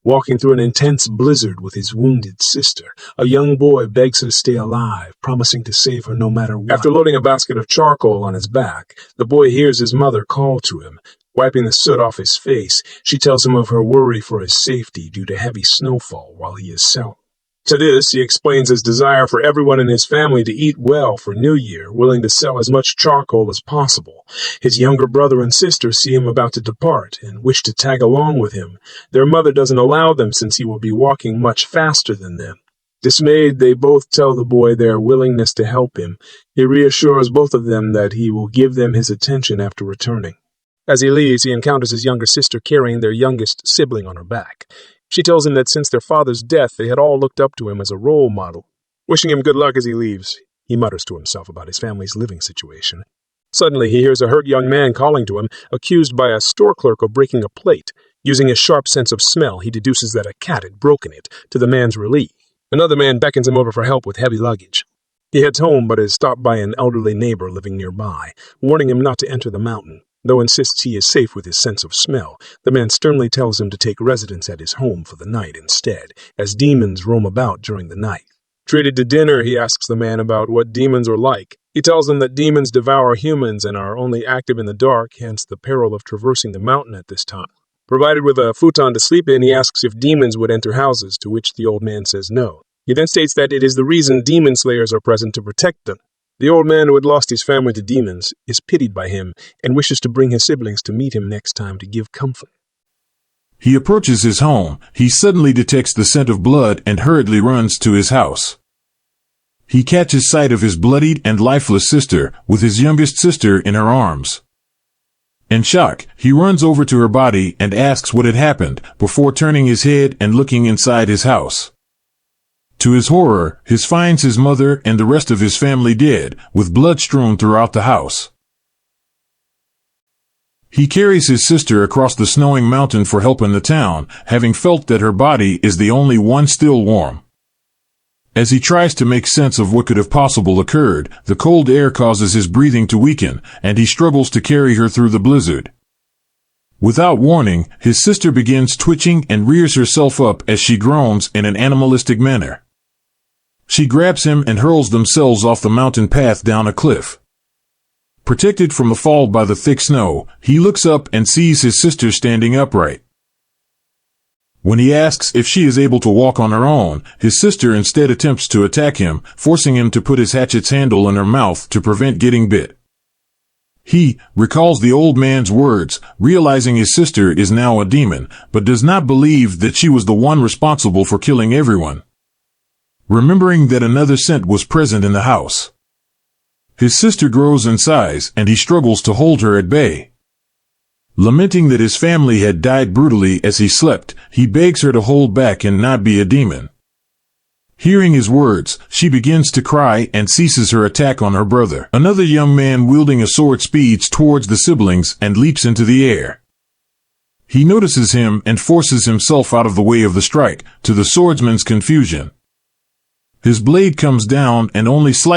Walking through an intense blizzard with his wounded sister, a young boy begs her to stay alive, promising to save her no matter what. After loading a basket of charcoal on his back, the boy hears his mother call to him. Wiping the soot off his face, she tells him of her worry for his safety due to heavy snowfall while he is selling. To this, he explains his desire for everyone in his family to eat well for New Year, willing to sell as much charcoal as possible. His younger brother and sister see him about to depart and wish to tag along with him. Their mother doesn't allow them since he will be walking much faster than them. Dismayed, they both tell the boy their willingness to help him. He reassures both of them that he will give them his attention after returning. As he leaves, he encounters his younger sister carrying their youngest sibling on her back. She tells him that since their father's death, they had all looked up to him as a role model. Wishing him good luck as he leaves, he mutters to himself about his family's living situation. Suddenly, he hears a hurt young man calling to him, accused by a store clerk of breaking a plate. Using his sharp sense of smell, he deduces that a cat had broken it, to the man's relief. Another man beckons him over for help with heavy luggage. He heads home but is stopped by an elderly neighbor living nearby, warning him not to enter the mountain. Though insists he is safe with his sense of smell, the man sternly tells him to take residence at his home for the night instead, as demons roam about during the night. Treated to dinner, he asks the man about what demons are like. He tells him that demons devour humans and are only active in the dark, hence the peril of traversing the mountain at this time. Provided with a futon to sleep in, he asks if demons would enter houses, to which the old man says no. He then states that it is the reason demon slayers are present to protect them. The old man, who had lost his family to demons, is pitied by him and wishes to bring his siblings to meet him next time to give comfort. He approaches his home. He suddenly detects the scent of blood and hurriedly runs to his house. He catches sight of his bloodied and lifeless sister, with his youngest sister in her arms. In shock, he runs over to her body and asks what had happened, before turning his head and looking inside his house. To his horror, he finds his mother and the rest of his family dead, with blood strewn throughout the house. He carries his sister across the snowing mountain for help in the town, having felt that her body is the only one still warm. As he tries to make sense of what could have possibly occurred, the cold air causes his breathing to weaken, and he struggles to carry her through the blizzard. Without warning, his sister begins twitching and rears herself up as she groans in an animalistic manner. She grabs him and hurls themselves off the mountain path down a cliff. Protected from the fall by the thick snow, he looks up and sees his sister standing upright. When he asks if she is able to walk on her own, his sister instead attempts to attack him, forcing him to put his hatchet's handle in her mouth to prevent getting bit. He recalls the old man's words, realizing his sister is now a demon, but does not believe that she was the one responsible for killing everyone. Remembering that another scent was present in the house. His sister grows in size, and he struggles to hold her at bay. Lamenting that his family had died brutally as he slept, he begs her to hold back and not be a demon. Hearing his words, she begins to cry and ceases her attack on her brother. Another young man wielding a sword speeds towards the siblings and leaps into the air. He notices him and forces himself out of the way of the strike, to the swordsman's confusion. His blade comes down and only slightly